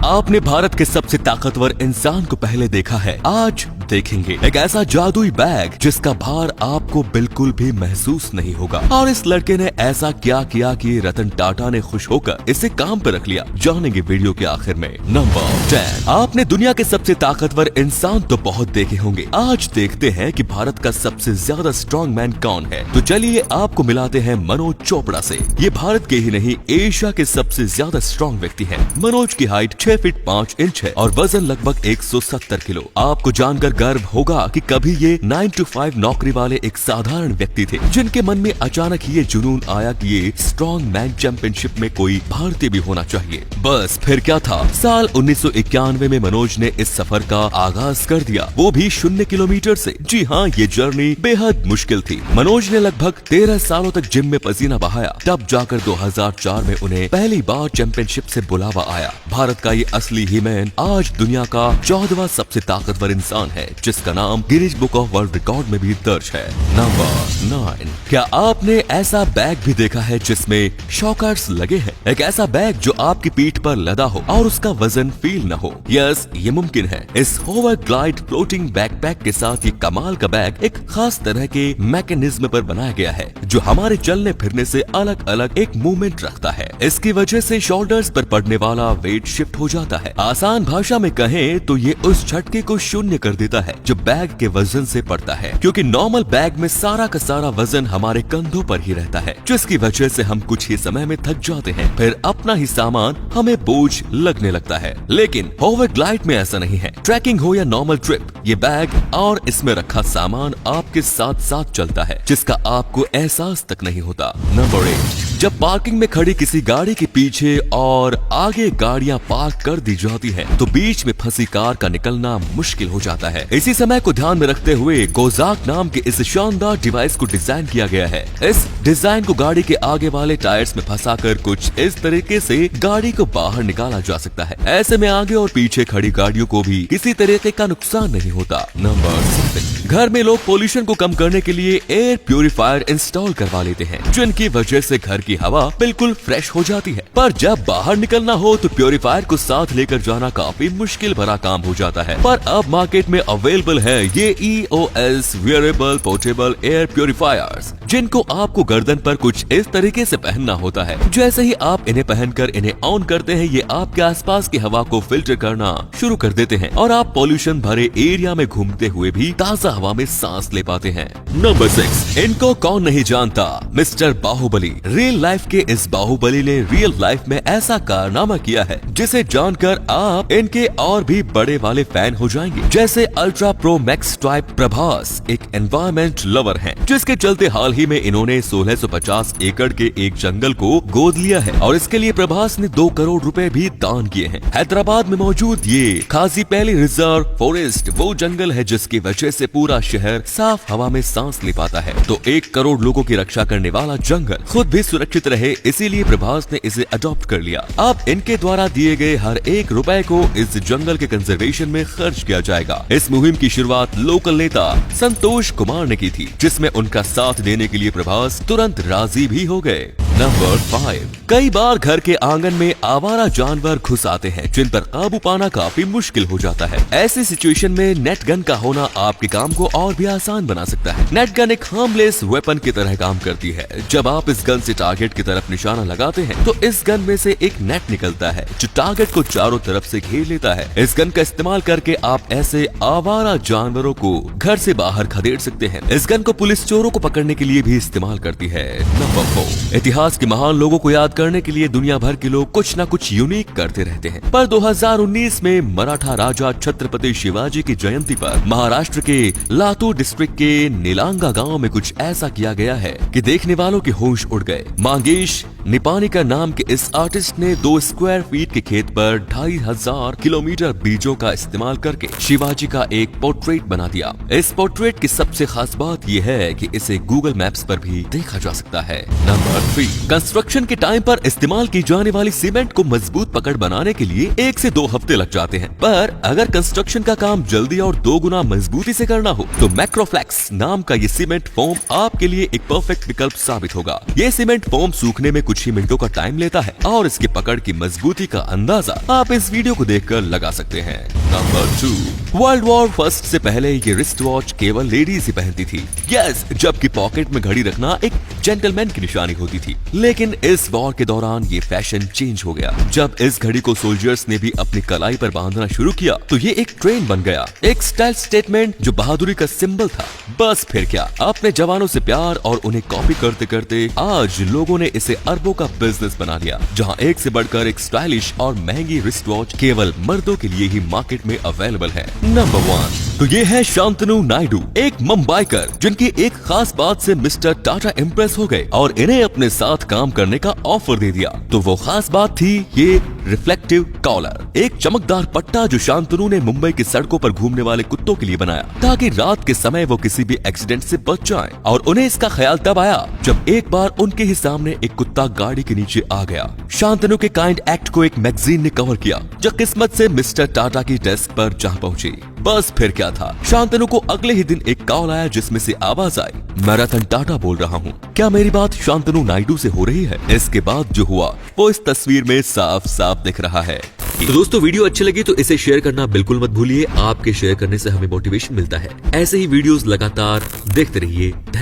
आपने भारत के सबसे ताकतवर इंसान को पहले देखा है, आज देखेंगे एक ऐसा जादुई बैग जिसका भार आपको बिल्कुल भी महसूस नहीं होगा। और इस लड़के ने ऐसा क्या किया कि रतन टाटा ने खुश होकर इसे काम पर रख लिया, जानेंगे वीडियो के आखिर में। नंबर 10। आपने दुनिया के सबसे ताकतवर इंसान तो बहुत देखे होंगे, आज देखते हैं कि भारत का सबसे ज्यादा स्ट्रॉन्ग मैन कौन है। तो चलिए आपको मिलाते हैं मनोज चोपड़ा से। ये भारत के ही नहीं, एशिया के सबसे ज्यादा स्ट्रॉन्ग व्यक्ति हैं। मनोज की हाइट 6 फीट 5 इंच है और वजन लगभग 170 किलो। आपको जानकर गर्व होगा कि कभी ये 9 to 5 नौकरी वाले एक साधारण व्यक्ति थे, जिनके मन में अचानक ये जुनून आया कि ये स्ट्रॉन्ग मैन चैंपियनशिप में कोई भारतीय भी होना चाहिए। बस फिर क्या था, साल 1991 में मनोज ने इस सफर का आगाज कर दिया, वो भी 0 किलोमीटर से। जी हाँ, ये जर्नी बेहद मुश्किल थी। मनोज ने लगभग 13 सालों तक जिम में पसीना बहाया, तब जाकर 2004 में उन्हें पहली बार चैंपियनशिप से बुलावा आया। भारत का ये असली हीमैन आज दुनिया का 14वां सबसे ताकतवर इंसान है, जिसका नाम Guinness book of world record में भी दर्ज है। नंबर 9। क्या आपने ऐसा बैग भी देखा है जिसमें शॉकर्स लगे हैं? एक ऐसा बैग जो आपकी पीठ पर लदा हो और उसका वजन फील न हो। यस, ये मुमकिन है। इस होवर ग्लाइड फ्लोटिंग बैकपैक के साथ ये कमाल का बैग एक खास तरह के मैकेनिज्म पर बनाया गया है, जो हमारे चलने फिरने से अलग अलग एक मूवमेंट रखता है। इसकी वजह से शोल्डर्स पर पड़ने वाला वेट शिफ्ट हो जाता है। आसान भाषा में कहें तो ये उस झटके को शून्य कर देता है जो बैग के वजन से पड़ता है, क्योंकि नॉर्मल बैग में सारा का सारा वजन हमारे कंधों पर ही रहता है, जिसकी वजह से हम कुछ ही समय में थक जाते हैं, फिर अपना ही सामान हमें बोझ लगने लगता है। लेकिन होवर ग्लाइड में ऐसा नहीं है। ट्रैकिंग हो या नॉर्मल ट्रिप, ये बैग और इसमें रखा सामान आपके साथ साथ चलता है, जिसका आपको एहसास तक नहीं होता। नंबर 8। जब पार्किंग में खड़ी किसी गाड़ी के पीछे और आगे गाड़ियां पार्क कर दी जाती हैं, तो बीच में फंसी कार का निकलना मुश्किल हो जाता है। इसी समय को ध्यान में रखते हुए गोजाक नाम के इस शानदार डिवाइस को डिजाइन किया गया है। इस डिजाइन को गाड़ी के आगे वाले टायर्स में फंसाकर कुछ इस तरीके से गाड़ी को बाहर निकाला जा सकता है। ऐसे में आगे और पीछे खड़ी गाड़ियों को भी किसी तरीके का नुकसान नहीं होता। नंबर 7। घर में लोग पोल्यूशन को कम करने के लिए एयर प्यूरिफायर इंस्टॉल करवा लेते हैं, जिनकी वजह से घर की हवा बिल्कुल फ्रेश हो जाती है। पर जब बाहर निकलना हो तो प्यूरिफायर को साथ लेकर जाना काफी मुश्किल भरा काम हो जाता है। पर अब मार्केट में अवेलेबल है ये EOS wearable portable air purifiers, जिनको आपको गर्दन पर कुछ इस तरीके से पहनना होता है। जैसे ही आप इन्हें पहनकर इन्हें ऑन करते हैं, ये आपके आसपास की हवा को फिल्टर करना शुरू कर देते हैं और आप पॉल्यूशन भरे एरिया में घूमते हुए भी ताजा हवा में सांस ले पाते हैं। नंबर 6। इनको कौन नहीं जानता, मिस्टर बाहुबली। रियल लाइफ के इस बाहुबली ने रियल लाइफ में ऐसा कारनामा किया है जिसे जानकर आप इनके और भी बड़े वाले फैन हो जाएंगे। जैसे ultra pro max type Prabhas एक एनवायरमेंट लवर हैं, जिसके चलते हाल ही में इन्होंने 1650 एकड़ के एक जंगल को गोद लिया है और इसके लिए प्रभास ने 2 करोड़ रुपए भी दान किए हैं। हैदराबाद में मौजूद ये खासी पहली रिजर्व फॉरेस्ट वो जंगल है जिसकी वजह से पूरा शहर साफ हवा में सांस ले पाता है। तो 1 करोड़ लोगों की रक्षा करने वाला जंगल खुद भी सुरक्षित रहे, इसीलिए प्रभास ने इसे अडॉप्ट कर लिया। अब इनके द्वारा दिए गए हर 1 रुपए को इस जंगल के कंजर्वेशन में खर्च किया जाएगा। इस मुहिम की शुरुआत लोकल नेता संतोष कुमार ने की थी, जिसमें उनका साथ देने के लिए प्रभास तुरंत राजी भी हो गए। नंबर 5। कई बार घर के आंगन में आवारा जानवर घुस आते हैं, जिन पर काबू पाना काफी मुश्किल हो जाता है। ऐसी सिचुएशन में नेट गन का होना आपके काम को और भी आसान बना सकता है। नेट गन एक हार्मलेस वेपन की तरह काम करती है। जब आप इस गन से टारगेट की तरफ निशाना लगाते हैं, तो इस गन में से एक नेट निकलता है जो टारगेट को चारों तरफ से घेर लेता है। इस गन का इस्तेमाल करके आप ऐसे आवारा जानवरों को घर से बाहर खदेड़ सकते हैं। इस गन को पुलिस चोरों को पकड़ने के लिए भी इस्तेमाल करती है। नंबर 4। इतिहास के महान लोगों को याद करने के लिए दुनिया भर के लोग कुछ न कुछ यूनिक करते रहते हैं, पर 2019 में मराठा राजा छत्रपति शिवाजी की जयंती पर महाराष्ट्र के लातूर डिस्ट्रिक्ट के नीलांगा गांव में कुछ ऐसा किया गया है कि देखने वालों के होश उड़ गए। मांगेश निपानिकर नाम के इस आर्टिस्ट ने 2 स्क्वायर फीट के खेत पर 2500 किलोमीटर बीजों का इस्तेमाल करके शिवाजी का एक पोर्ट्रेट बना दिया। इस पोर्ट्रेट की सबसे खास बात यह है कि इसे गूगल मैप्स पर भी देखा जा सकता है। नंबर 3। कंस्ट्रक्शन के टाइम पर इस्तेमाल की जाने वाली सीमेंट को मजबूत पकड़ बनाने के लिए 1 से 2 हफ्ते लग जाते हैं, पर अगर कंस्ट्रक्शन का काम जल्दी और 2 गुना मजबूती से करना हो तो मैक्रोफ्लेक्स नाम का ये सीमेंट फोम आपके लिए एक परफेक्ट विकल्प साबित होगा। ये सीमेंट फोम सूखने में कुछ ही मिनटों का टाइम लेता है और इसकी पकड़ की मजबूती का अंदाजा आप इस वीडियो को देखकर लगा सकते हैं। नंबर 2, वर्ल्ड वॉर फर्स्ट से पहले ये रिस्ट वॉच केवल लेडीज ही पहनती थी। यस, जबकि पॉकेट में घड़ी रखना एक जेंटलमैन की निशानी होती थी। लेकिन इस वॉर के दौरान ये फैशन चेंज हो गया। जब इस घड़ी को सोल्जर्स ने भी अपनी कलाई पर बांधना शुरू किया तो ये एक ट्रेंड बन गया, एक स्टाइल स्टेटमेंट जो बहादुरी का सिंबल था। बस फिर क्या, अपने जवानों से प्यार और उन्हें कॉपी करते करते आज लोगों ने इसे अरबों का बिजनेस बना लिया, जहां एक से बढ़कर एक स्टाइलिश और महंगी रिस्ट वॉच केवल मर्दों के लिए ही मार्केट में अवेलेबल है। नंबर 1, तो ये है शांतनु नायडू, एक मुंबईकर जिनकी एक खास बात से मिस्टर टाटा इम्प्रेस हो गए और इन्हें अपने साथ काम करने का ऑफर दे दिया। तो वो खास बात थी ये रिफ्लेक्टिव कॉलर, एक चमकदार पट्टा जो शांतनु ने मुंबई की सड़कों पर घूमने वाले कुत्तों के लिए बनाया, ताकि रात के समय वो किसी भी एक्सीडेंट से बच जाएं। और उन्हें इसका ख्याल तब आया जब एक बार उनके ही सामने एक कुत्ता गाड़ी के नीचे आ गया। शांतनु के काइंड एक्ट को एक मैगजीन ने कवर किया, जो किस्मत से मिस्टर टाटा की डेस्क पर जा पहुंची। बस फिर क्या था, शांतनु को अगले ही दिन एक कॉल आया जिसमें से आवाज आई, मैं रतन टाटा बोल रहा हूँ, क्या मेरी बात शांतनु नायडू से हो रही है? इसके बाद जो हुआ वो इस तस्वीर में साफ साफ दिख रहा है। तो दोस्तों, वीडियो अच्छी लगी तो इसे शेयर करना बिल्कुल मत भूलिए। आपके शेयर करने से हमें मोटिवेशन मिलता है। ऐसे ही वीडियोस लगातार देखते रहिए। धन्यवाद।